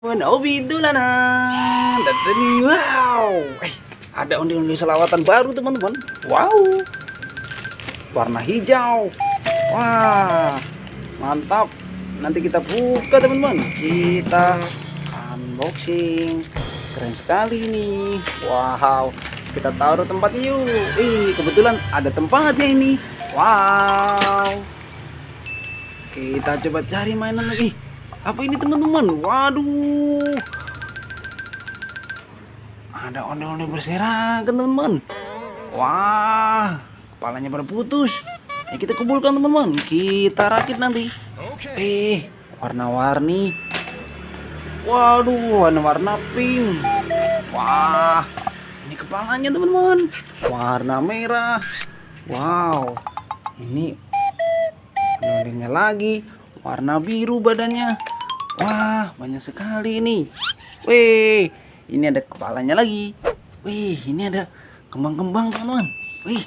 Hobi dolanan. Wow. Ada ondel-ondel selawatan baru, teman-teman. Wow. Warna hijau. Wah. Mantap. Nanti kita buka, teman-teman. Kita unboxing. Keren sekali nih. Wow. Kita taruh tempat yuk. Kebetulan ada tempatnya ini. Wow. Kita coba cari mainan lagi. Apa ini, teman-teman? Waduh. Ada ondel-ondel berserakan, teman-teman. Wah, kepalanya pada putus. Ya, kita kumpulkan, teman-teman. Kita rakit nanti. Warna-warni. Waduh, warna-warna pink. Wah, ini kepalanya, teman-teman. Warna merah. Wow, ini ondel-ondelnya lagi. Warna biru badannya. Wah, banyak sekali ini. Wih, ini ada kepalanya lagi. Wih, ini ada kembang-kembang, teman-teman. Wih,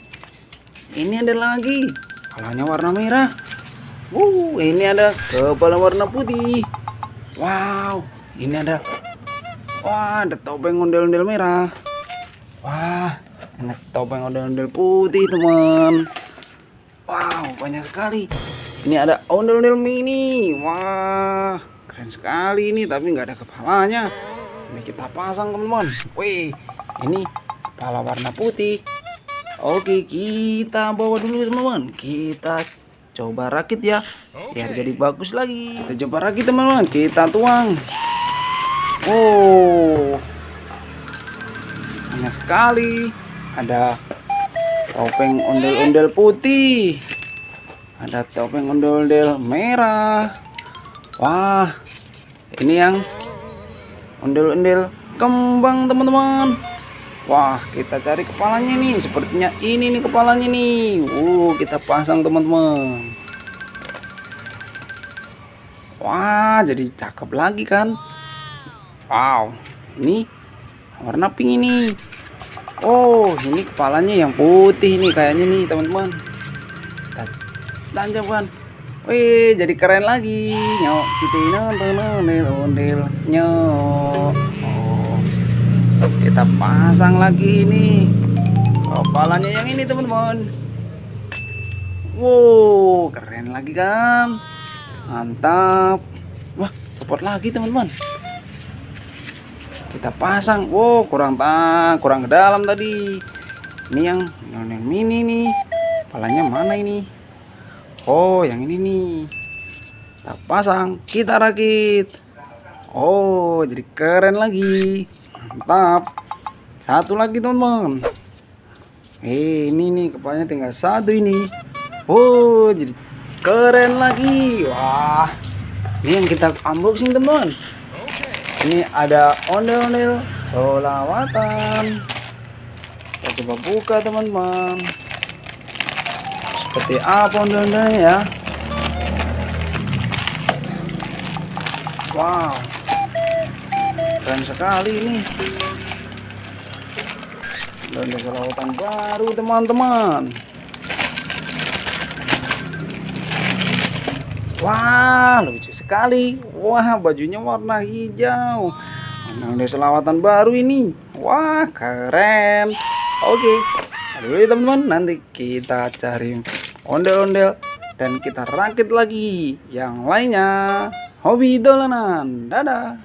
ini ada lagi. Kepalanya warna merah. Ini ada kepala warna putih. Wow, ini ada. Wah, ada topeng ondel-ondel merah. Wah, ini topeng ondel-ondel putih, teman. Wow, banyak sekali. Ini ada ondel-ondel mini. Wah, keren sekali ini, tapi nggak ada kepalanya. Ini kita pasang, teman-teman. Wih, ini kepala warna putih. Oke, kita bawa dulu, teman-teman. Kita coba rakit ya, biar jadi bagus lagi. Kita coba rakit, teman-teman. Kita tuang. Oh, banyak sekali. Ada topeng ondel-ondel putih. Ada topeng ondel-ondel merah. Wah, ini yang ondel-ondel kembang, teman-teman. Wah, kita cari kepalanya nih. Sepertinya ini nih kepalanya nih. Kita pasang, teman-teman. Wah, jadi cakep lagi kan. Wow, ini warna pink ini. Oh, ini kepalanya yang putih nih kayaknya nih, teman-teman. Tancapkan. Wih, jadi keren lagi. Nyok, kita nonton ondel-ondelnya. Kita pasang lagi ini kepalanya yang ini, teman-teman. Wow, keren lagi kan. Mantap. Wah, support lagi, teman-teman. Kita pasang. Wow, kurang ke dalam tadi. Ini yang mini nih. Kepalanya mana ini? Oh, yang ini nih. Kita pasang, kita rakit. Oh, jadi keren lagi. Mantap. Satu lagi, teman-teman. Ini nih kepalanya tinggal satu ini. Oh, jadi keren lagi. Wah, ini yang kita unboxing, teman-teman. Ini ada ondel-ondel selawatan. Kita coba buka, teman-teman. Seperti apa ondel-ondelnya ya. Wow, keren sekali ini. Ondel-ondel selawatan baru, teman-teman. Wah, lucu sekali. Wah, bajunya warna hijau. Ondel-ondel selawatan baru ini. Wah, keren. Oke, aduh, teman-teman, nanti kita cari ondel-ondel dan kita rakit lagi yang lainnya. Hobi dolanan. Dadah.